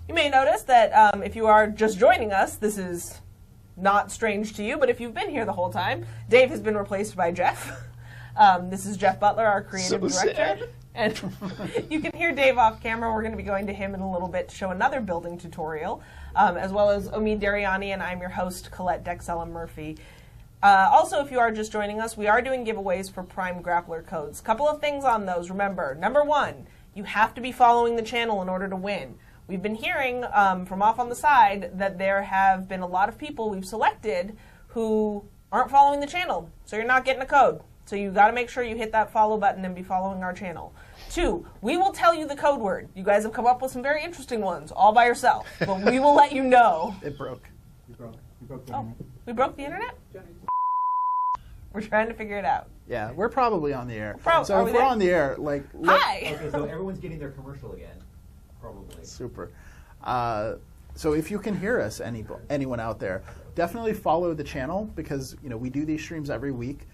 You may notice that if you are just joining us, this is not strange to you, but if you've been here the whole time, Dave has been replaced by Jeff. This is Jeff Butler, our creative director. Sad. And you can hear Dave off camera. We're going to be going to him in a little bit to show another building tutorial, as well as Omid Dariani, and I'm your host, Colette Dexella Murphy. Also, if you are just joining us, we are doing giveaways for Prime Grappler codes. Couple of things on those. Remember, number one, you have to be following the channel in order to win. We've been hearing from off on the side that there have been a lot of people we've selected who aren't following the channel, so you're not getting a code. So you got to make sure you hit that follow button and be following our channel. 2, we will tell you the code word. You guys have come up with some very interesting ones all by yourself, but we will let you know. It broke. You broke the Oh, internet. we broke the internet? We're trying to figure it out. Yeah, we're probably on the air. Are So we if we're there? on the air, like... Hi! Okay, so everyone's getting their commercial again. Probably. Super. So if you can hear us, anyone out there, definitely follow the channel because we do these streams every week.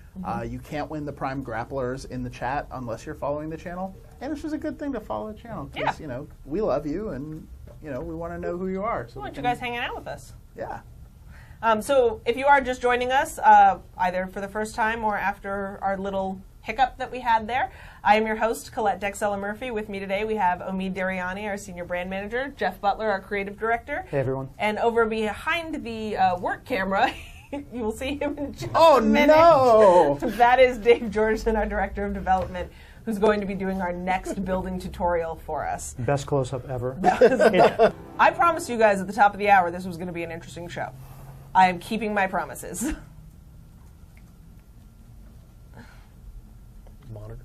You can't win the Prime Grapplers in the chat unless you're following the channel. And it's just a good thing to follow the channel because, we love you and, we want to know who you are. So We want you guys hanging out with us. Yeah. So if you are just joining us, either for the first time or after our little hiccup that we had there, I am your host, Colette Dexella Murphy. With me today, we have Omid Dariani, our senior brand manager, Jeff Butler, our creative director. Hey, everyone. And over behind the work camera, you will see him in just Oh, a minute. no! That is Dave Georgeson, our director of development, who's going to be doing our next building tutorial for us. Best close-up ever. I promised you guys at the top of the hour this was going to be an interesting show. I am keeping my promises. Monitor.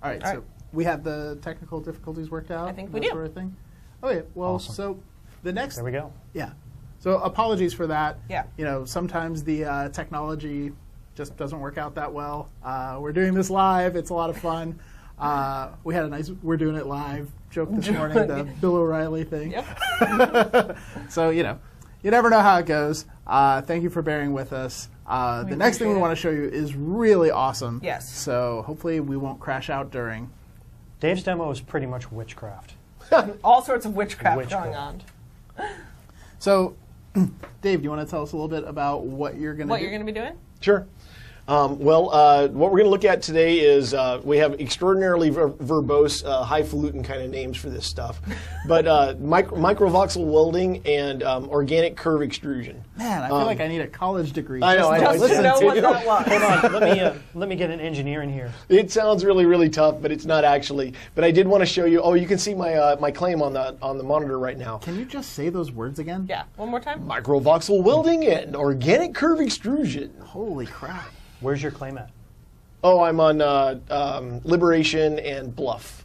All right, so we have the technical difficulties worked out? I think we that do. Sort of thing? Okay, well, Awesome. so the next... There we go. Yeah. So apologies for that. Yeah. Sometimes the technology just doesn't work out that well. We're doing this live. It's a lot of fun. We had a nice "we're doing it live" joke this morning, the Bill O'Reilly thing. Yep. So, you never know how it goes. Thank you for bearing with us. The next thing we appreciate want to show you is really awesome. Yes. So hopefully we won't crash out during. Dave's demo is pretty much witchcraft. All sorts of witchcraft going on. So, Dave, do you want to tell us a little bit about what you're going to do? What you're going to be doing? Sure. What we're going to look at today is we have extraordinarily verbose, highfalutin kind of names for this stuff, but microvoxel welding and organic curve extrusion. Man, I feel like I need a college degree. I know. Just to know what that was. Hold on, let me get an engineer in here. It sounds really, really tough, but it's not actually. But I did want to show you. Oh, you can see my my claim on the monitor right now. Can you just say those words again? Yeah, one more time. Microvoxel welding and organic curve extrusion. Holy crap. Where's your claim at? Oh, I'm on Liberation and Bluff.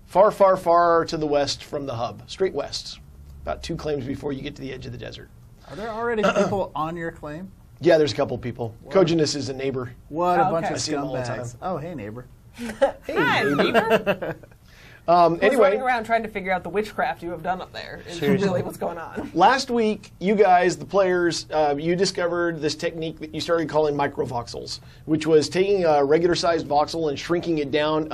Far, far, far to the west from the hub. Straight west. About 2 claims before you get to the edge of the desert. Are there already people on your claim? Yeah, there's a couple people. Coginus is a neighbor. What a Oh, bunch okay. of I see them all the time. scumbags. Oh, hey, neighbor. Hi, neighbor. Who's Anyway, running around trying to figure out the witchcraft you have done up there is Seriously. really what's going on. last week, you guys, the players, you discovered this technique that you started calling microvoxels, which was taking a regular-sized voxel and shrinking it down,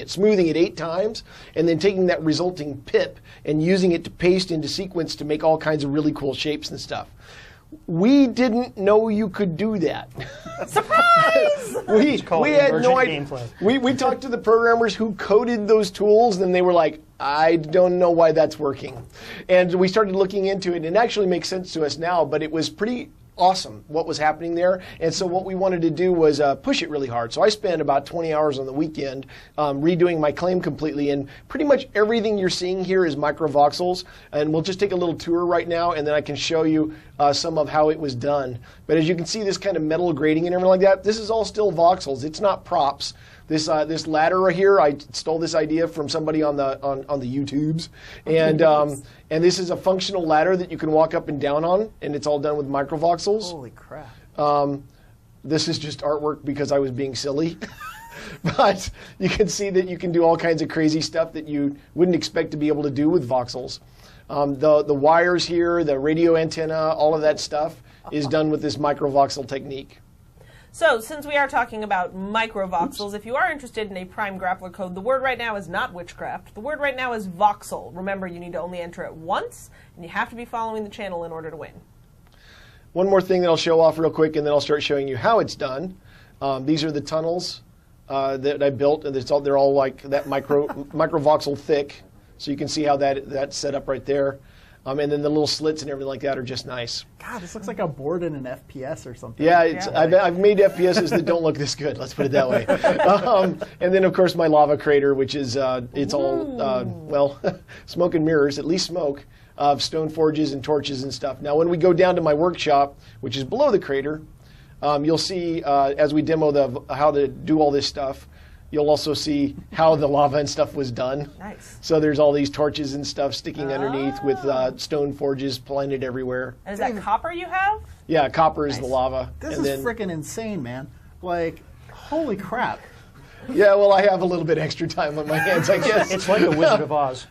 smoothing it 8 times, and then taking that resulting pip and using it to paste into sequence to make all kinds of really cool shapes and stuff. We didn't know you could do that. Surprise! we had no idea. gameplay. We talked to the programmers who coded those tools, and they were like, I don't know why that's working. And we started looking into it, and it actually makes sense to us now, but it was pretty awesome what was happening there. And so what we wanted to do was push it really hard. So I spent about 20 hours on the weekend redoing my claim completely, and pretty much everything you're seeing here is microvoxels. And we'll just take a little tour right now, and then I can show you some of how it was done. But as you can see, this kind of metal grating and everything like that, this is all still voxels. It's not props. This ladder right here, I stole this idea from somebody on the YouTubes, and this is a functional ladder that you can walk up and down on, and it's all done with microvoxels. Holy crap. This is just artwork because I was being silly, but you can see that you can do all kinds of crazy stuff that you wouldn't expect to be able to do with voxels. The wires here, the radio antenna, all of that stuff is done with this microvoxel technique. So, since we are talking about microvoxels, if you are interested in a prime grappler code, the word right now is not witchcraft. The word right now is voxel. Remember, you need to only enter it once, and you have to be following the channel in order to win. One more thing that I'll show off real quick, and then I'll start showing you how it's done. These are the tunnels that I built, and they're all like that microvoxel thick, so you can see how that's set up right there. And then the little slits and everything like that are just nice. God, this looks like a board in an FPS or something. Yeah, I've made FPSs that don't look this good. Let's put it that way. And then, of course, my lava crater, which is it's all well, smoke and mirrors, at least smoke of stone forges and torches and stuff. Now, when we go down to my workshop, which is below the crater, you'll see as we demo how to do all this stuff. You'll also see how the lava and stuff was done. Nice. So there's all these torches and stuff sticking underneath with stone forges planted everywhere. And is that copper you have? Yeah, copper is the lava. This is freaking insane, man. Like, holy crap. Yeah, well, I have a little bit extra time on my hands, I guess. It's like the Wizard of Oz.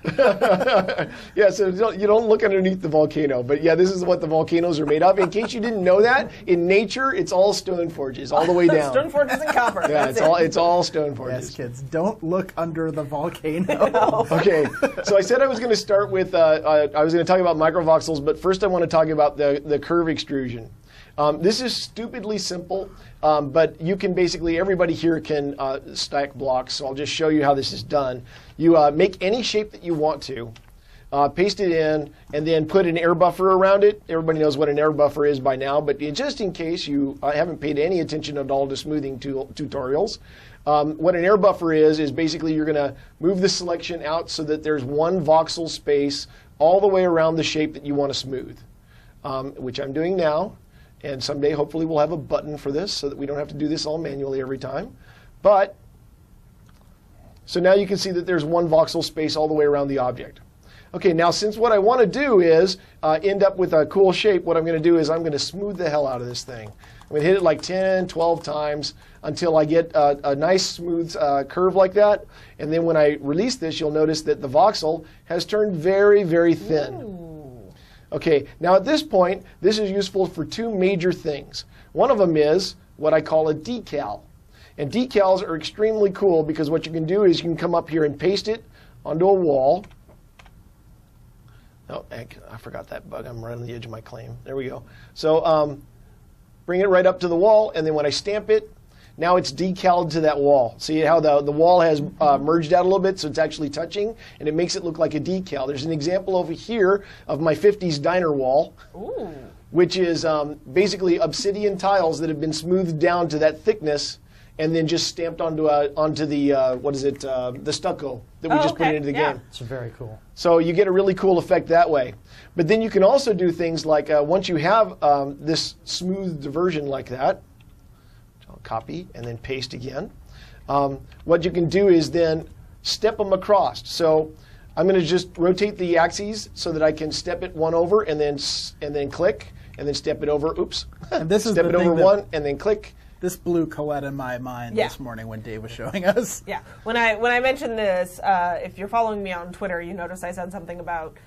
Yeah, so you don't look underneath the volcano. But yeah, this is what the volcanoes are made of. In case you didn't know that, in nature, it's all stone forges all the way down. Stone forges and copper. Yeah, it's all stone forges. Yes, kids, don't look under the volcano. Okay, so I said I was going to start with, I was going to talk about microvoxels, but first I want to talk about the curve extrusion. This is stupidly simple, but you can basically, everybody here can stack blocks, so I'll just show you how this is done. You make any shape that you want to, paste it in, and then put an air buffer around it. Everybody knows what an air buffer is by now, but just in case you haven't paid any attention at all to smoothing tutorials, what an air buffer is basically you're going to move the selection out so that there's one voxel space all the way around the shape that you want to smooth, which I'm doing now. And someday, hopefully, we'll have a button for this so that we don't have to do this all manually every time. But, so now you can see that there's one voxel space all the way around the object. Okay, now since what I want to do is end up with a cool shape, what I'm going to do is I'm going to smooth the hell out of this thing. I'm going to hit it like 10, 12 times until I get a nice smooth curve like that. And then when I release this, you'll notice that the voxel has turned very, very thin. Ooh. Okay, now at this point, this is useful for two major things. One of them is what I call a decal. And decals are extremely cool because what you can do is you can come up here and paste it onto a wall. Oh, I forgot that bug. I'm right on the edge of my claim. There we go. So bring it right up to the wall, and then when I stamp it, now it's decaled to that wall. See how the wall has merged out a little bit, so it's actually touching, and it makes it look like a decal. There's an example over here of my 50s diner wall, Ooh. which is basically obsidian tiles that have been smoothed down to that thickness and then just stamped onto the the stucco that we just put into the game. It's very cool. So you get a really cool effect that way. But then you can also do things like once you have this smoothed version like that, I'll copy and then paste again. What you can do is then step them across. So I'm going to just rotate the axes so that I can step it one over and then click and then step it over. Oops. And this is step the it over thing one and then click. This blew Colette in my mind Yeah. this morning when Dave was showing us. Yeah. When I mentioned this, if you're following me on Twitter, you notice I said something about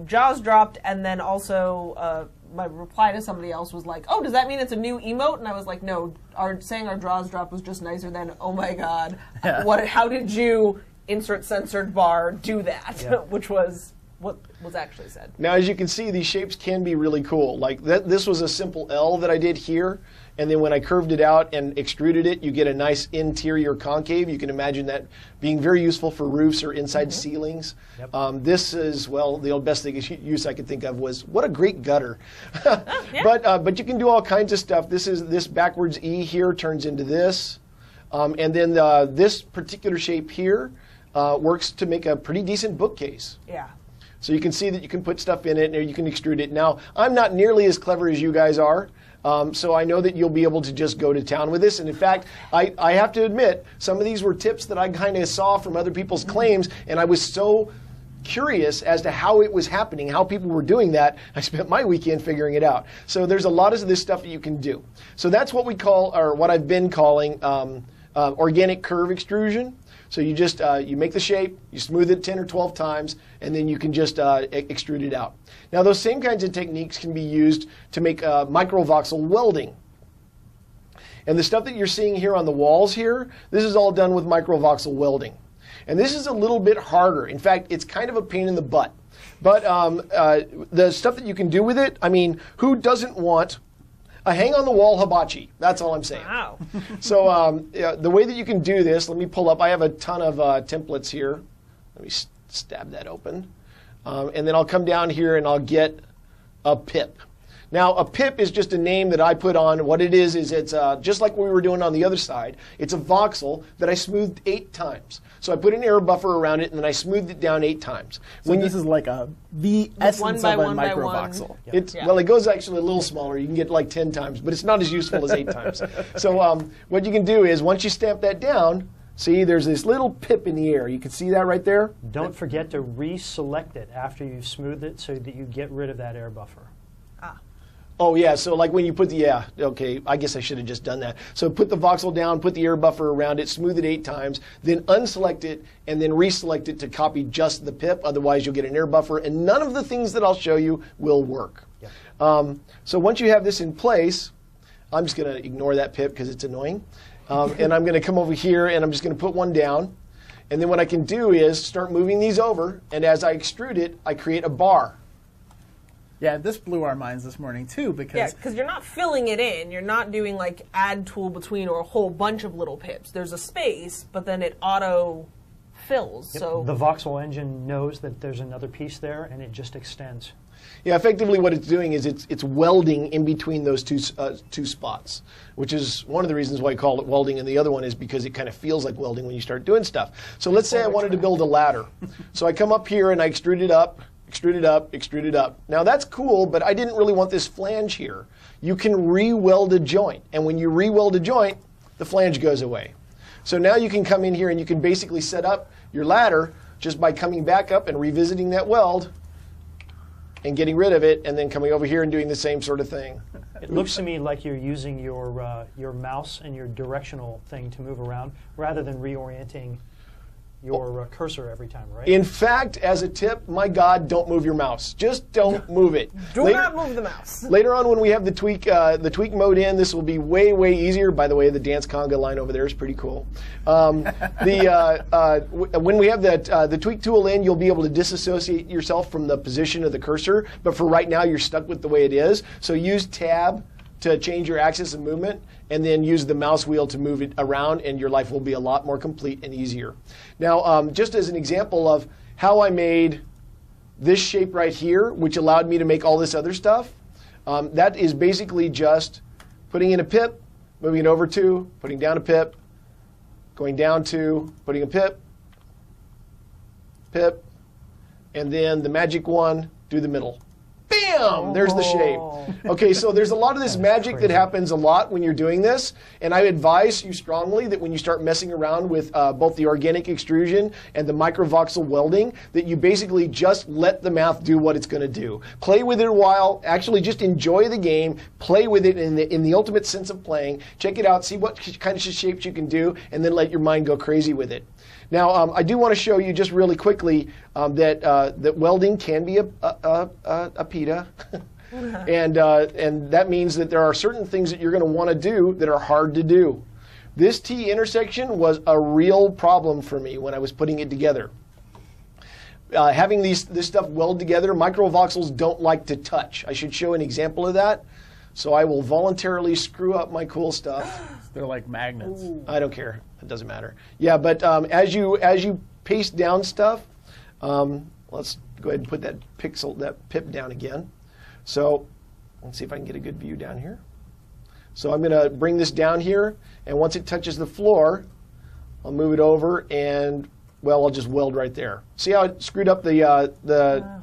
jaws dropped, and then also my reply to somebody else was like, "Oh, does that mean it's a new emote?" And I was like, "No, saying our jaws dropped was just nicer than oh my god, Yeah. How did you insert censored bar do that?" Yeah. Which was what was actually said. Now, as you can see, these shapes can be really cool. Like this was a simple L that I did here, and then when I curved it out and extruded it, you get a nice interior concave. You can imagine that being very useful for roofs or inside ceilings. Yep. This is, well, the best thing use I could think of was, what a great gutter. Yeah. But you can do all kinds of stuff. This backwards E here turns into this. And then this particular shape here works to make a pretty decent bookcase. Yeah. So you can see that you can put stuff in it and you can extrude it. Now, I'm not nearly as clever as you guys are, so I know that you'll be able to just go to town with this. And in fact, I have to admit, some of these were tips that I kind of saw from other people's claims, and I was so curious as to how it was happening, how people were doing that. I spent my weekend figuring it out. So there's a lot of this stuff that you can do. So that's what we call, or what I've been calling, organic curve extrusion. So you just you make the shape, you smooth it 10 or 12 times, and then you can just extrude it out. Now those same kinds of techniques can be used to make microvoxel welding. And the stuff that you're seeing here on the walls here, this is all done with microvoxel welding. And this is a little bit harder. In fact, it's kind of a pain in the butt. But the stuff that you can do with it, I mean, who doesn't want a hang-on-the-wall hibachi? That's all I'm saying. Wow. So the way that you can do this, let me pull up. I have a ton of templates here. Let me stab that open. And then I'll come down here and I'll get a pip. Now, a pip is just a name that I put on. What it is it's just like we were doing on the other side. It's a voxel that I smoothed 8 times. So I put an air buffer around it, and then I smoothed it down 8 times. So this is like the essence of a microvoxel. Well, it goes actually a little smaller. You can get like 10 times, but it's not as useful as 8 times. So what you can do is once you stamp that down, see, there's this little pip in the air. You can see that right there? Don't forget to reselect it after you've smoothed it so that you get rid of that air buffer. Oh, yeah, so like when you put okay, I guess I should have just done that. So put the voxel down, put the air buffer around it, smooth it 8 times, then unselect it, and then reselect it to copy just the pip. Otherwise, you'll get an air buffer, and none of the things that I'll show you will work. Yep. So once you have this in place, I'm just going to ignore that pip because it's annoying. And I'm going to come over here, and I'm just going to put one down. And then what I can do is start moving these over, and as I extrude it, I create a bar. Yeah, this blew our minds this morning too because you're not filling it in. You're not doing like add tool between or a whole bunch of little pips. There's a space, but then it auto fills. Yep. So the voxel engine knows that there's another piece there, and it just extends. Yeah, effectively what it's doing is it's welding in between those two spots, which is one of the reasons why I call it welding, and the other one is because it kind of feels like welding when you start doing stuff. So let's say I wanted to build a ladder. So I come up here and I extrude it up. Extrude it up, extrude it up. Now that's cool, but I didn't really want this flange here. You can re-weld a joint, and when you re-weld a joint, the flange goes away. So now you can come in here and you can basically set up your ladder just by coming back up and revisiting that weld and getting rid of it, and then coming over here and doing the same sort of thing. It looks to me like you're using your mouse and your directional thing to move around rather than reorienting your cursor every time, right? In fact, as a tip, my God, don't move your mouse. Just don't move it. Do not move the mouse. Later on, when we have the tweak mode in, this will be way, way easier. By the way, the dance conga line over there is pretty cool. When we have the tweak tool in, you'll be able to disassociate yourself from the position of the cursor. But for right now, you're stuck with the way it is. So use Tab to change your axis of movement, and then use the mouse wheel to move it around, and your life will be a lot more complete and easier. Now, just as an example of how I made this shape right here, which allowed me to make all this other stuff, that is basically just putting in a pip, moving it over to, putting down a pip, going down to, putting a pip, and then the magic one, do the middle. Bam! There's the shape. Okay, so there's a lot of this magic that happens a lot when you're doing this, and I advise you strongly that when you start messing around with both the organic extrusion and the microvoxel welding, that you basically just let the math do what it's going to do. Play with it a while, actually just enjoy the game, play with it in the ultimate sense of playing, check it out, see what kind of shapes you can do, and then let your mind go crazy with it. Now, I do want to show you just really quickly that welding can be a PITA. And that means that there are certain things that you're going to want to do that are hard to do. This T intersection was a real problem for me when I was putting it together. Having this stuff weld together, microvoxels don't like to touch. I should show an example of that. So I will voluntarily screw up my cool stuff. They're like magnets. Ooh. I don't care. It doesn't matter. Yeah, but as you paste down stuff, let's go ahead and put that pip down again. So let's see if I can get a good view down here. So I'm going to bring this down here, and once it touches the floor, I'll move it over, and well, I'll just weld right there. See how it screwed up the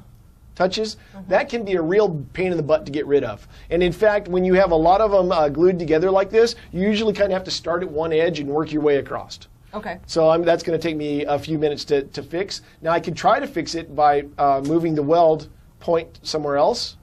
touches? That can be a real pain in the butt to get rid of. And in fact, when you have a lot of them glued together like this, you usually kind of have to start at one edge and work your way across. Okay. So that's going to take me a few minutes to fix. Now I can try to fix it by moving the weld point somewhere else,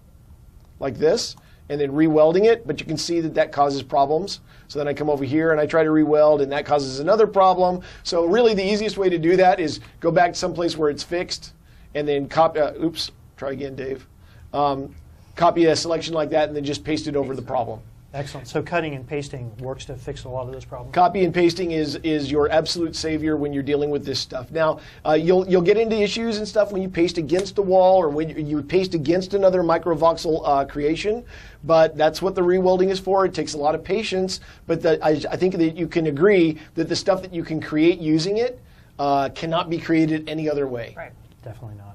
like this, and then re-welding it, but you can see that causes problems. So then I come over here and I try to re-weld, and that causes another problem. So really the easiest way to do that is go back to someplace where it's fixed, and then copy, oops, try again, Dave. Copy a selection like that and then just paste it over the problem. Excellent. So cutting and pasting works to fix a lot of those problems. Copy and pasting is your absolute savior when you're dealing with this stuff. Now, you'll get into issues and stuff when you paste against the wall or when you paste against another microvoxel creation, but that's what the rewelding is for. It takes a lot of patience, but I think that you can agree that the stuff that you can create using it cannot be created any other way. Right. Definitely not.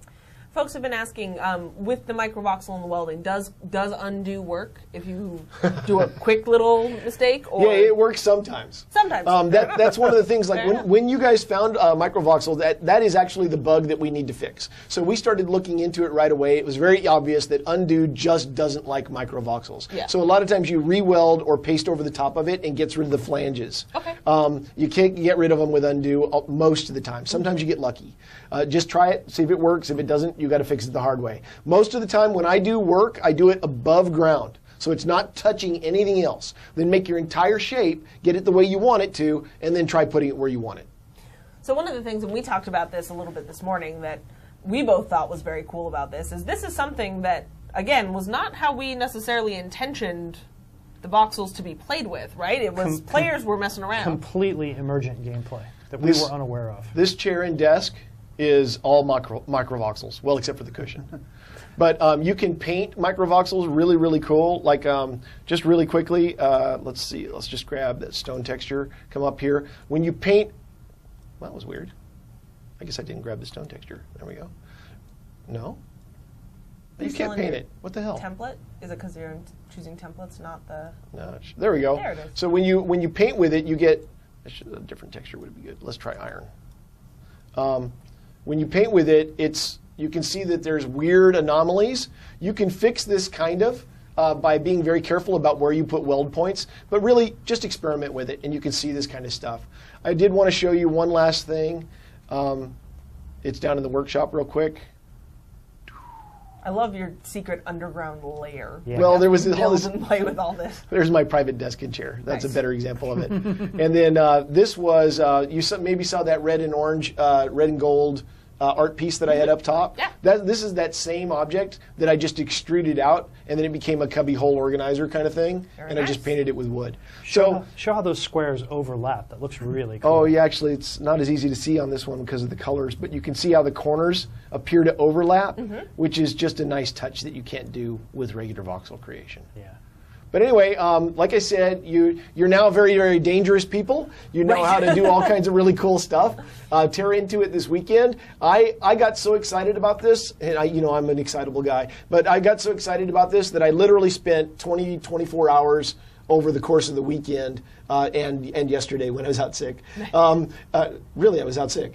Folks have been asking, with the microvoxel and the welding, does undo work if you do a quick little mistake? Or? Yeah, it works sometimes. Sometimes. That's one of the things, like when you guys found microvoxel, that is actually the bug that we need to fix. So we started looking into it right away. It was very obvious that undo just doesn't like microvoxels. Yeah. So a lot of times you re-weld or paste over the top of it and gets rid of the flanges. Okay. You can't get rid of them with undo most of the time. Sometimes you get lucky. Just try it, see if it works. If it doesn't, you got to fix it the hard way. Most of the time when I do work, I do it above ground. So it's not touching anything else. Then make your entire shape, get it the way you want it to, and then try putting it where you want it. So one of the things, and we talked about this a little bit this morning, that we both thought was very cool about this is something that, again, was not how we necessarily intentioned the voxels to be played with, right? It was players were messing around. Completely emergent gameplay that we were unaware of. This chair and desk is all microvoxels, well, except for the cushion. But you can paint microvoxels really, really cool. Like, just really quickly, let's see. Let's just grab that stone texture, come up here. When you paint, well, that was weird. I guess I didn't grab the stone texture. There we go. No? You can't paint it. What the hell? Template? Is it because you're choosing templates, not the... No, there we go. There it is. So when you paint with it, you get, a different texture would be good. Let's try iron. When you paint with it, you can see that there's weird anomalies. You can fix this kind of by being very careful about where you put weld points, but really just experiment with it and you can see this kind of stuff. I did want to show you one last thing. It's down in the workshop real quick. I love your secret underground layer. Yeah. Well, there was all Build this. and play with all this. There's my private desk and chair. That's Nice. a better example of it. And then this was, maybe saw that red and orange, red and gold art piece that I had up top. Yeah. This is that same object that I just extruded out, and then it became a cubby hole organizer kind of thing, Very and I nice. just painted it with wood. Show how those squares overlap. That looks really cool. Oh, yeah, actually, it's not as easy to see on this one because of the colors, but you can see how the corners appear to overlap, which is just a nice touch that you can't do with regular voxel creation. Yeah. But anyway, like I said, you're now very, very dangerous people. You know Right. how to do all kinds of really cool stuff. Tear into it this weekend. I got so excited about this, and I'm an excitable guy, but I got so excited about this that I literally spent 24 hours over the course of the weekend and yesterday when I was out sick. Really, I was out sick.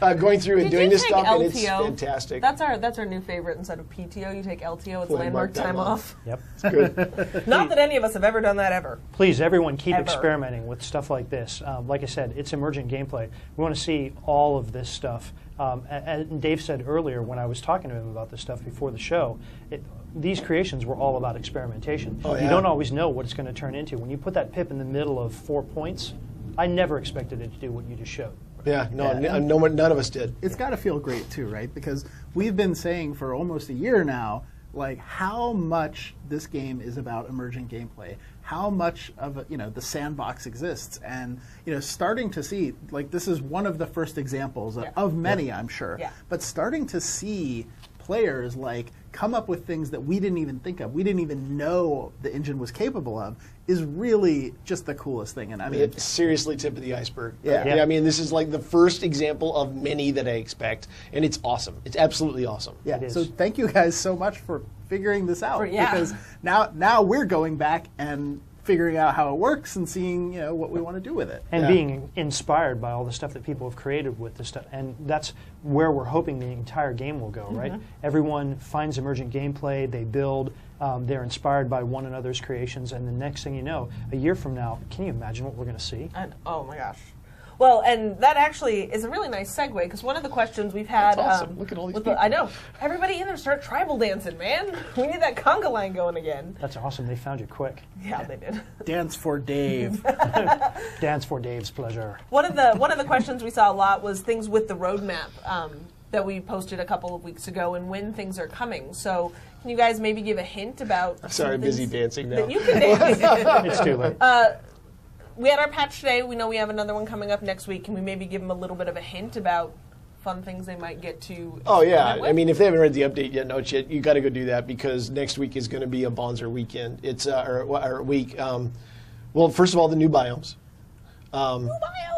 Going through and Did doing you this take stuff, LTO? and it's fantastic. That's our new favorite. Instead of PTO, you take LTO. It's Landmark landmark time time off. off. Yep. Good. Not that any of us have ever done that ever. Please, everyone, keep Ever. experimenting with stuff like this. Like I said, it's emergent gameplay. We want to see all of this stuff. And Dave said earlier when I was talking to him about this stuff before the show, these creations were all about experimentation. Oh, yeah. You don't always know what it's going to turn into. When you put that pip in the middle of 4 points, I never expected it to do what you just showed. Yeah, none of us did. It's got to feel great too, right? Because we've been saying for almost a year now, like how much this game is about emergent gameplay, how much of the sandbox exists, and starting to see, like, this is one of the first examples of many, I'm sure. Yeah. But starting to see players like come up with things that we didn't even think of, we didn't even know the engine was capable of, is really just the coolest thing. And I mean, It's seriously tip of the iceberg. Yeah. I mean, this is like the first example of many that I expect, and it's awesome. It's absolutely awesome. yeah. It is. So thank you guys so much for figuring this out, Yeah. because now we're going back and figuring out how it works and seeing what we want to do with it. And Yeah. being inspired by all the stuff that people have created with this stuff. And that's where we're hoping the entire game will go, right? Everyone finds emergent gameplay, they build, they're inspired by one another's creations, and the next thing you know, a year from now, can you imagine what we're going to see? And oh my gosh. Well, and that actually is a really nice segue, because one of the questions we've had... That's awesome. Look at all these people. I know. Everybody in there start tribal dancing, man. We need that conga line going again. That's awesome. They found you quick. Yeah, they did. Dance for Dave. Dance for Dave's pleasure. One of the questions we saw a lot was things with the roadmap. that we posted a couple of weeks ago and when things are coming. So can you guys maybe give a hint about? Sorry, I'm busy dancing now. That you can dance. It's too late. We had our patch today. We know we have another one coming up next week. Can we maybe give them a little bit of a hint about fun things they might get to? Oh yeah, experiment with? I mean, if they haven't read the update yet, no shit, you got to go do that because next week is going to be a Bonzer weekend. It's or week. Well, first of all, the new biomes,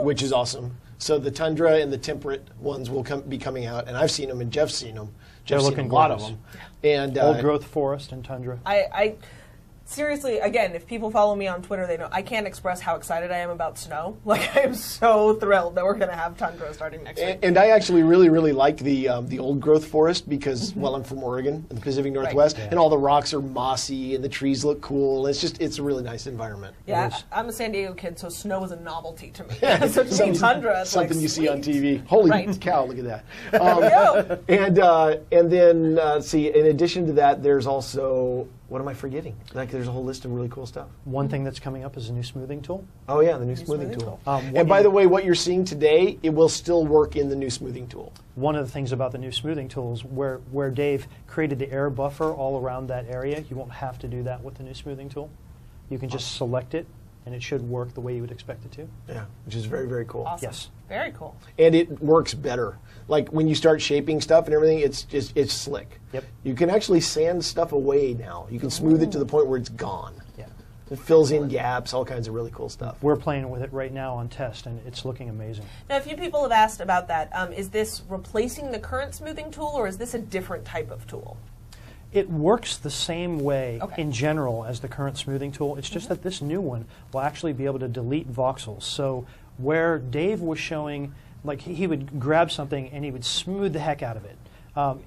which is awesome. So the tundra and the temperate ones will be coming out, and I've seen them, and Jeff's seen them. Jeff's seen looking a lot of gorgeous. them. And Old growth forest and tundra. I seriously, again, if people follow me on Twitter, they know I can't express how excited I am about snow. Like, I am so thrilled that we're going to have tundra starting next week. And I actually really, really like the old growth forest because, well, I'm from Oregon, in the Pacific Northwest, and all the rocks are mossy and the trees look cool. It's a really nice environment. Yeah, I'm a San Diego kid, so snow is a novelty to me. So to see tundra, it's Something like, you see on sweet. TV. Holy Right. cow, look at that. Yo. And then, let's see, in addition to that, there's also, what am I forgetting? Like, there's a whole list of really cool stuff. One thing that's coming up is a new smoothing tool. Oh, yeah, the new smoothing tool. One And by of the way, what you're seeing today, it will still work in the new smoothing tool. One of the things about the new smoothing tools, where Dave created the air buffer all around that area, you won't have to do that with the new smoothing tool. You can just select it, and it should work the way you would expect it to. Yeah, which is very, very cool. Awesome. Yes. Very cool. And it works better. Like when you start shaping stuff and everything, it's slick. Yep. You can actually sand stuff away now. You can smooth it to the point where it's gone. Yeah. It fills in gaps, all kinds of really cool stuff. We're playing with it right now on test, and it's looking amazing. Now, a few people have asked about that. Is this replacing the current smoothing tool, or is this a different type of tool? It works the same way Okay. in general as the current smoothing tool. It's just that this new one will actually be able to delete voxels. So where Dave was showing, like he would grab something and he would smooth the heck out of it.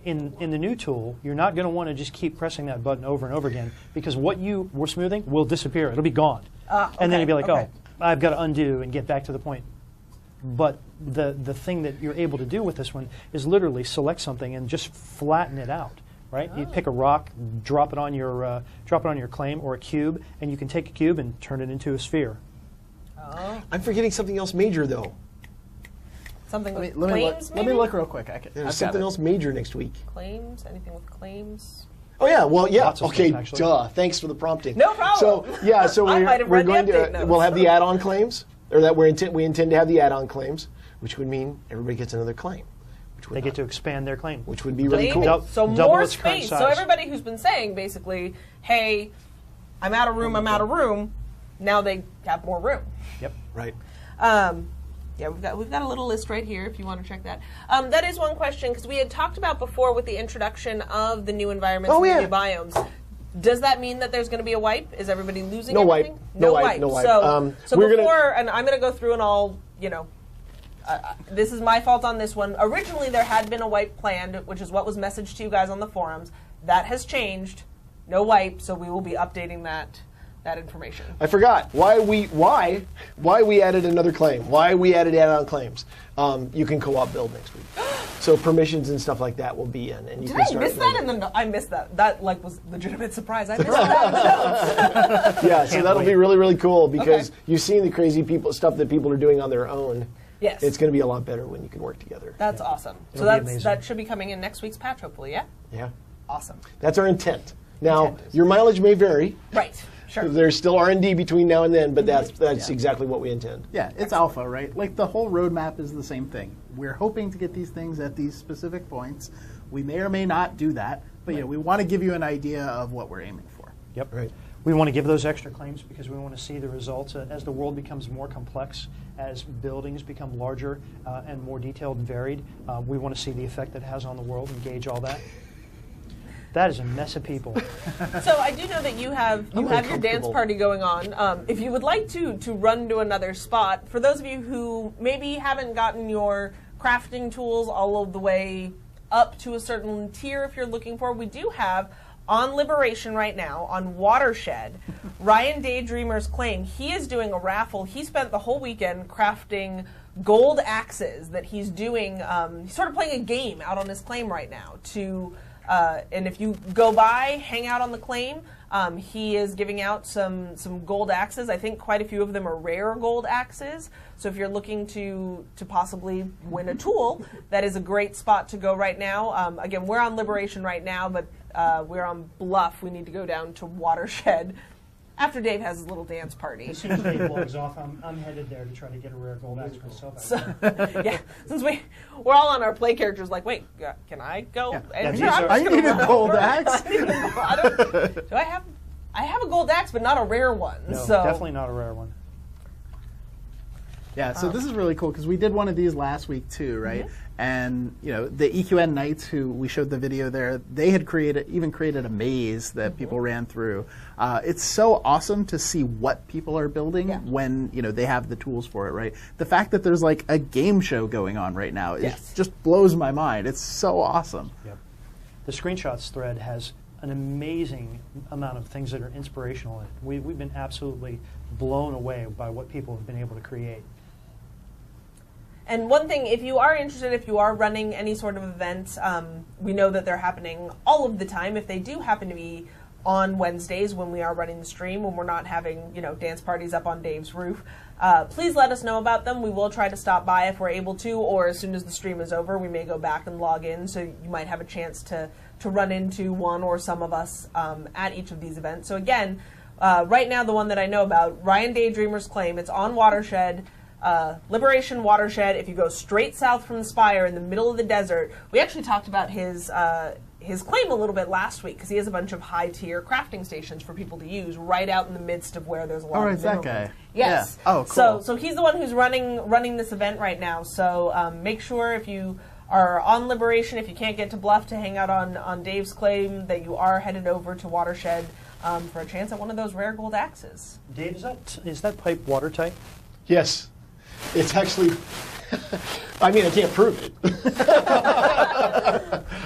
In the new tool, you're not going to want to just keep pressing that button over and over again because what you were smoothing will disappear. It'll be gone. And then you'll be like, okay. oh, I've got to undo and get back to the point. But the thing that you're able to do with this one is literally select something and just flatten it out. Right? You pick a rock, drop it on your claim or a cube, and you can take a cube and turn it into a sphere. Oh, I'm forgetting something else major, though. something with Let claims, me maybe? look real quick. I've There's got something it. else major next week. Claims? Anything with claims? Oh yeah, well yeah. Lots of Okay, stuff, actually. duh. Thanks for the prompting. No problem. So yeah, so I might have we're read the going update to notes. we'll have the add-on claims, or that we intend to have the add-on claims, which would mean everybody gets another claim, which would They get not- to expand their claim. which would be really Claim? cool. So Double more its current space. So size. everybody who's been saying basically, hey, I'm out of room, now they have more room. Yep. Right. Yeah, we've got a little list right here if you want to check that. That is one question because we had talked about before with the introduction of the new environments Oh, and yeah. the new biomes. Does that mean that there's going to be a wipe? Is everybody losing No wipe. everything? No wipe. No wipe. So We're gonna- before, and I'm going to go through and all, this is my fault on this one. Originally, there had been a wipe planned, which is what was messaged to you guys on the forums. That has changed. No wipe, so we will be updating that information. I forgot why we added another claim. Why we added add-on claims. You can co-op build next week, so permissions and stuff like that will be in, and you Did can I start miss that? building. I missed that. That was legitimate surprise. I missed that. Yeah, so that'll be really, really cool because Okay. you've seen the crazy stuff that people are doing on their own. Yes. It's going to be a lot better when you can work together. That's awesome. It'll So be amazing. that should be coming in next week's patch, hopefully. Yeah. Yeah, Awesome. that's our intent. Now, Intent is- your mileage may vary. Right. Sure. There's still R&D between now and then, but that's exactly what we intend. Yeah, it's alpha, right? Like the whole roadmap is the same thing. We're hoping to get these things at these specific points. We may or may not do that, but we want to give you an idea of what we're aiming for. Yep. Right. We want to give those extra claims because we want to see the results as the world becomes more complex, as buildings become larger and more detailed and varied. We want to see the effect that it has on the world and gauge all that. That is a mess of people. So I do know that you have your dance uncomfortable. party going on. If you would like to run to another spot, for those of you who maybe haven't gotten your crafting tools all of the way up to a certain tier, if you're looking for, we do have on Liberation right now on Watershed, Ryan Daydreamer's claim. He is doing a raffle. He spent the whole weekend crafting gold axes that he's doing. He's sort of playing a game out on his claim right now to. And if you go by, hang out on the claim, He is giving out some gold axes. I think quite a few of them are rare gold axes. So if you're looking to possibly win a tool, that is a great spot to go right now. Again, we're on Liberation right now, but we're on Bluff. We need to go down to Watershed after Dave has his little dance party. As soon as Dave logs off, I'm headed there to try to get a rare gold axe myself. So, yeah, since we're all on our play characters, like, wait, can I go? Yeah. And Yeah, sure, these I'm I just need gonna a run gold over. axe. Do I have a gold axe, but not a rare one. No, so definitely not a rare one. Yeah, so this is really cool because we did one of these last week too, right? And you know, the EQN Knights, who we showed the video there, they had created a maze that people ran through. It's so awesome to see what people are building when they have the tools for it, right? The fact that there's like a game show going on right now just blows my mind. It's so awesome. Yep. The screenshots thread has an amazing amount of things that are inspirational in it. We've been absolutely blown away by what people have been able to create. And one thing, if you are interested, if you are running any sort of events, we know that they're happening all of the time. If they do happen to be on Wednesdays when we are running the stream, when we're not having dance parties up on Dave's roof, please let us know about them. We will try to stop by if we're able to, or as soon as the stream is over, we may go back and log in, so you might have a chance to run into one or some of us at each of these events. So again, right now the one that I know about, Ryan Daydreamer's Claim, it's on Watershed. Liberation Watershed. If you go straight south from the Spire in the middle of the desert, we actually talked about his claim a little bit last week because he has a bunch of high-tier crafting stations for people to use right out in the midst of where there's a lot of that minerals. guy. Yes. Yeah. Oh, cool. So he's the one who's running this event right now. So make sure if you are on Liberation, if you can't get to Bluff to hang out on Dave's claim, that you are headed over to Watershed for a chance at one of those rare gold axes. Dave, is that pipe watertight? Yes. It's actually, I mean, I can't prove it.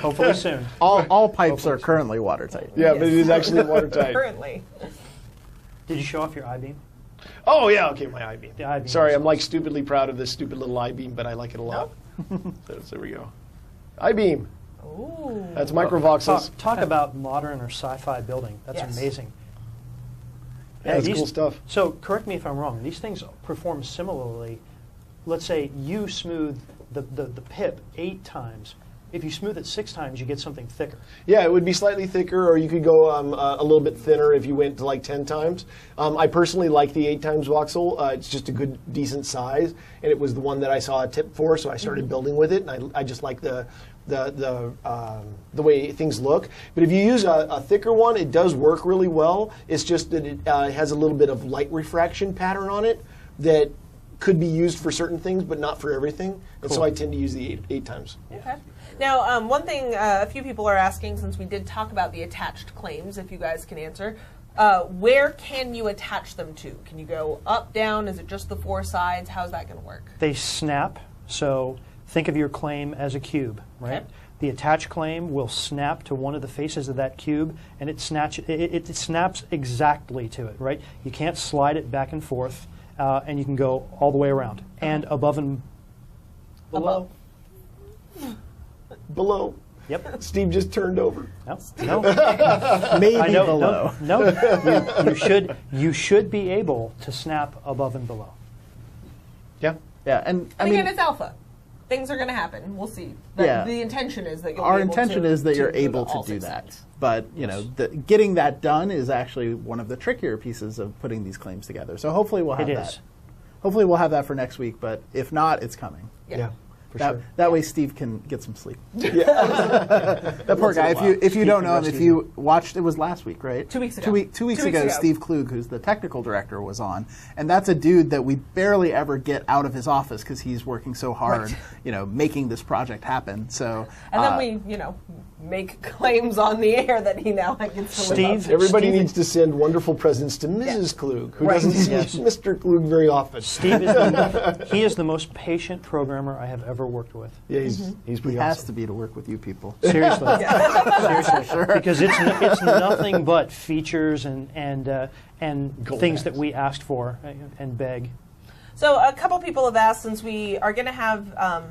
Hopefully soon. All pipes are currently watertight. Yeah, but it is actually watertight. Currently. Did you show off your I-beam? Oh, yeah, okay, my I-beam. The I-beam. Sorry, I'm like stupidly proud of this stupid little I-beam, but I like it a lot. So there we go. I-beam. Ooh. That's microvoxels. Talk about modern or sci-fi building. That's Yes. amazing. Yeah, it's cool stuff. So correct me if I'm wrong. These things perform similarly. Let's say you smooth the pip 8 times. If you smooth it 6 times, you get something thicker. Yeah, it would be slightly thicker, or you could go a little bit thinner if you went to like 10 times. I personally like the 8 times voxel. It's just a good, decent size, and it was the one that I saw a tip for, so I started building with it, and I just like the way things look. But if you use a thicker one, it does work really well. It's just that it has a little bit of light refraction pattern on it that could be used for certain things, but not for everything. And so I tend to use the 8 times. Okay. Now, one thing a few people are asking, since we did talk about the attached claims, if you guys can answer, where can you attach them to? Can you go up, down? Is it just the 4 sides? How's that going to work? They snap. So think of your claim as a cube, right? Okay. The attached claim will snap to one of the faces of that cube, and it snaps exactly to it, right? You can't slide it back and forth, and you can go all the way around and above and below. Below. Yep. Steve just turned over. No. Maybe I know. below. No. You should be able to snap above and below. Yeah. Yeah, and And again, it's alpha. Things are going to happen. We'll see. But Yeah. the intention is that you'll our be able intention to, is that you're do able all to do 6 that. sides. But getting that done is actually one of the trickier pieces of putting these claims together. So hopefully we'll have It that. is. Hopefully we'll have that for next week. But if not, it's coming. Yeah. For sure. That way Steve can get some sleep. Yeah. That poor guy. If you don't know him, if you watched, it was last week, right? 2 weeks ago. 2 weeks ago, Steve Klug, who's the technical director, was on, and that's a dude that we barely ever get out of his office because he's working so hard, making this project happen. So, And then we, make claims on the air that he now gets to live up Steve- to. Everybody needs to send wonderful presents to Mrs. Klug, who Right. doesn't see Yes. Mr. Klug very often. Steve he is the most patient programmer I have ever worked with. Yeah, he's he pretty has awesome. to be to work with you people. Seriously, seriously, because it's nothing but features and Gold things axe. that we asked for and beg. So a couple people have asked, since we are going to have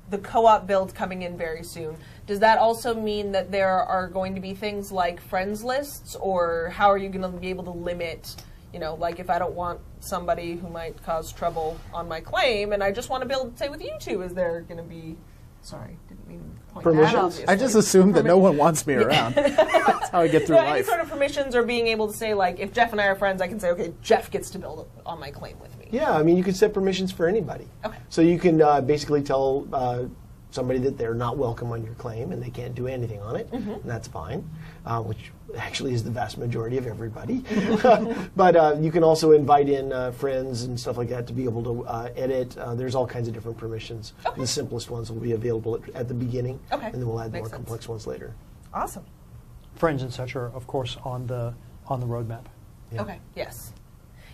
the co-op build coming in very soon, does that also mean that there are going to be things like friends lists, or how are you going to be able to limit, you know, like if I don't want somebody who might cause trouble on my claim and I just want to build, say, with you two, is there going to be, sorry, didn't mean to point Permissions? that, obviously. I just assume that no one wants me around. That's how I get through So any life. sort of permissions, or being able to say, like, if Jeff and I are friends, I can say, okay, Jeff gets to build on my claim with me. Yeah, I mean, you can set permissions for anybody. Okay. So you can basically tell somebody that they're not welcome on your claim and they can't do anything on it, and that's fine, which actually is the vast majority of everybody. But you can also invite in friends and stuff like that to be able to edit. There's all kinds of different permissions. Okay. The simplest ones will be available at the beginning, Okay. and then we'll add Makes more sense. complex ones later. Awesome. Friends and such are, of course, on the roadmap. Yeah. Okay, yes.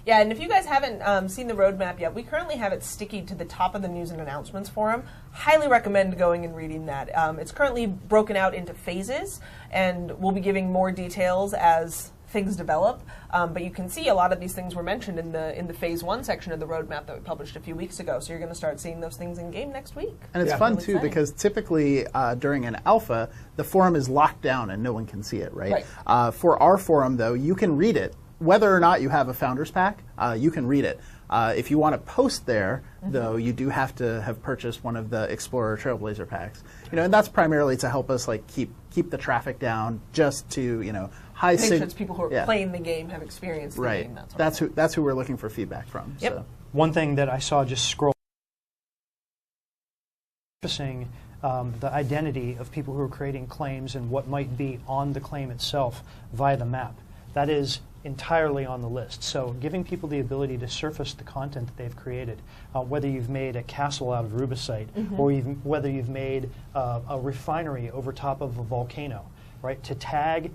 Yeah, and if you guys haven't seen the roadmap yet, we currently have it sticky to the top of the news and announcements forum. Highly recommend going and reading that. It's currently broken out into phases, and we'll be giving more details as things develop. But you can see a lot of these things were mentioned in the phase 1 section of the roadmap that we published a few weeks ago. So you're going to start seeing those things in game next week. And it's Yeah. fun, Really too, exciting. because typically during an alpha, the forum is locked down and no one can see it, right? For our forum, though, you can read it. Whether or not you have a Founders Pack, you can read it. If you want to post there, though, you do have to have purchased one of the Explorer Trailblazer packs. You know, and that's primarily to help us like keep the traffic down, just to high Make sure sig. it's people who are playing the game, have experienced the Right. game. That sort of That's who we're looking for feedback from. Yep. So. One thing that I saw just scroll surfacing the identity of people who are creating claims and what might be on the claim itself via the map. That is entirely on the list. So giving people the ability to surface the content that they've created, whether you've made a castle out of rubicite, or whether you've made a refinery over top of a volcano, right? To tag,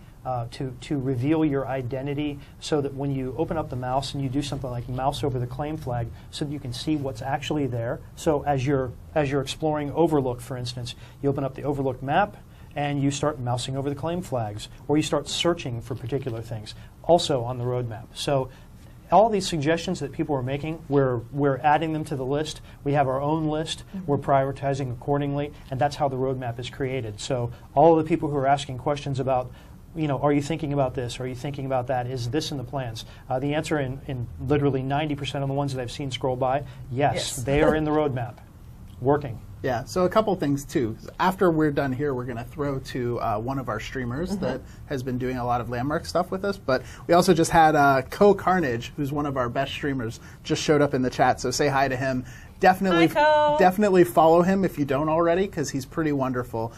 to reveal your identity, so that when you open up the mouse and you do something like mouse over the claim flag, so that you can see what's actually there. So as you're exploring Overlook, for instance, you open up the Overlook map and you start mousing over the claim flags, or you start searching for particular things, also on the roadmap. So all these suggestions that people are making, we're adding them to the list. We have our own list. We're prioritizing accordingly, and that's how the roadmap is created. So all of the people who are asking questions about, are you thinking about this? Are you thinking about that? Is this in the plans? The answer in literally 90% of the ones that I've seen scroll by, yes. They are in the roadmap, working. Yeah, so a couple things too. After we're done here, we're going to throw to one of our streamers that has been doing a lot of Landmark stuff with us. But we also just had Co Carnage, who's one of our best streamers, just showed up in the chat. So say hi to him. Definitely, Hi, Co. definitely follow him if you don't already, because he's pretty wonderful.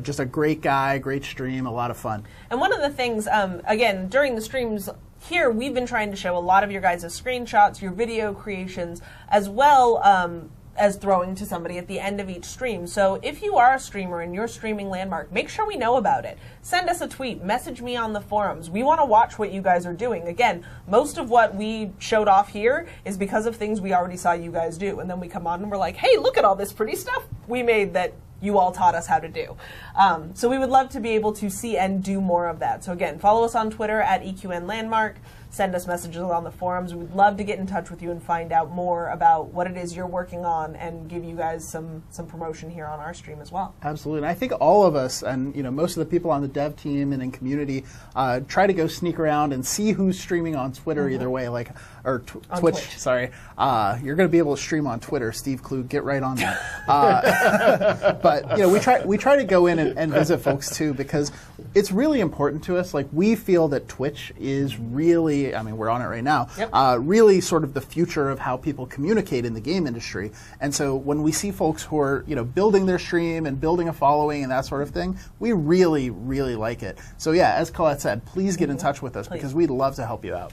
Just a great guy, great stream, a lot of fun. And one of the things, again, during the streams here, we've been trying to show a lot of your guys' screenshots, your video creations, as well as throwing to somebody at the end of each stream. So if you are a streamer and you're streaming Landmark, make sure we know about it. Send us a tweet, message me on the forums. We want to watch what you guys are doing. Again, most of what we showed off here is because of things we already saw you guys do. And then we come on and we're like, hey, look at all this pretty stuff we made that you all taught us how to do. So we would love to be able to see and do more of that. So again, follow us on Twitter at eqnlandmark. Send us messages on the forums. We'd love to get in touch with you and find out more about what it is you're working on, and give you guys some promotion here on our stream as well. Absolutely, and I think all of us, and most of the people on the dev team and in community, try to go sneak around and see who's streaming on Twitter either way, or Twitch. Sorry, you're going to be able to stream on Twitter. Steve Klug, get right on that. But we try to go in and visit folks too, because it's really important to us. Like, we feel that Twitch is really, we're on it right now, really sort of the future of how people communicate in the game industry. And so when we see folks who are, building their stream and building a following and that sort of thing, we really, really like it. So yeah, as Colette said, please get in touch with us, because we'd love to help you out.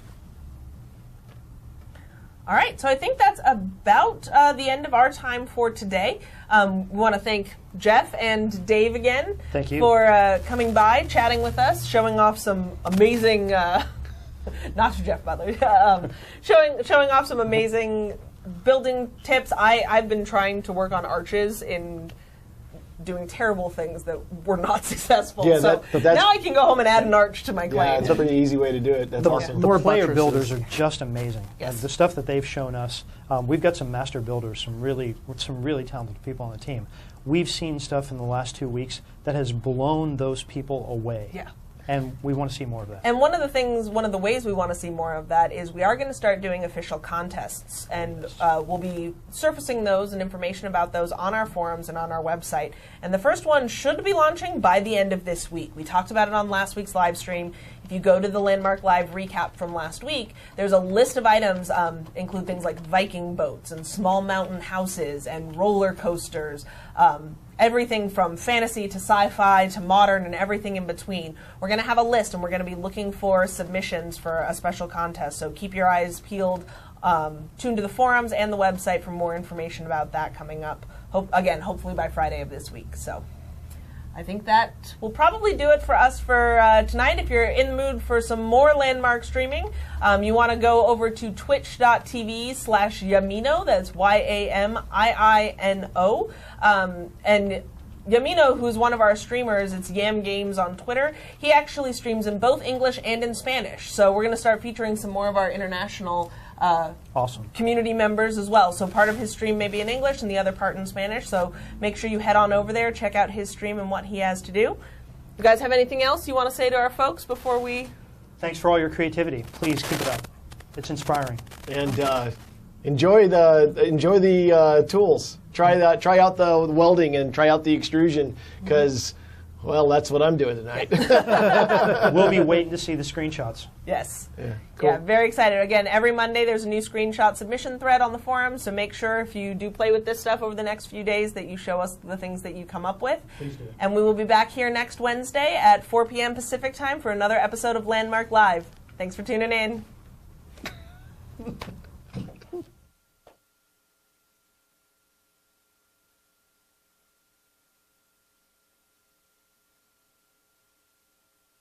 All right, so I think that's about the end of our time for today. We want to thank Jeff and Dave again. Thank you. For coming by, chatting with us, showing off some amazing, not Jeff Butler, showing off some amazing building tips. I've been trying to work on arches in doing terrible things that were not successful. Yeah, so that's- now I can go home and add an arch to my Yeah, claim. it's a pretty easy way to do it. That's awesome. The More player buttresses. builders are just amazing. Yes. The stuff that they've shown us, we've got some master builders, some really talented people on the team. We've seen stuff in the last 2 weeks that has blown those people away. Yeah. And we want to see more of that. And one of the ways we want to see more of that is we are going to start doing official contests, and we'll be surfacing those and information about those on our forums and on our website. And the first one should be launching by the end of this week. We talked about it on last week's live stream. If you go to the Landmark Live recap from last week, there's a list of items, include things like Viking boats and small mountain houses and roller coasters, everything from fantasy to sci-fi to modern and everything in between. We're going to have a list, and we're going to be looking for submissions for a special contest. So keep your eyes peeled, tuned to the forums and the website for more information about that coming up. Hopefully by Friday of this week. So I think that will probably do it for us for tonight. If you're in the mood for some more Landmark streaming, you want to go over to twitch.tv/Yamino. That's YAMIINO. And Yamino, who's one of our streamers, it's Yam Games on Twitter, he actually streams in both English and in Spanish. So we're going to start featuring some more of our international Awesome. community members as well. So part of his stream may be in English and the other part in Spanish. So make sure you head on over there, check out his stream and what he has to do. You guys have anything else you want to say to our folks before we... Thanks for all your creativity. Please keep it up. It's inspiring. And enjoy the tools. Try out the welding and try out the extrusion because, well, that's what I'm doing tonight. We'll be waiting to see the screenshots. Yes. Yeah, cool. Yeah, very excited. Again, every Monday there's a new screenshot submission thread on the forum, so make sure if you do play with this stuff over the next few days that you show us the things that you come up with. Please do. And we will be back here next Wednesday at 4 p.m. Pacific time for another episode of Landmark Live. Thanks for tuning in.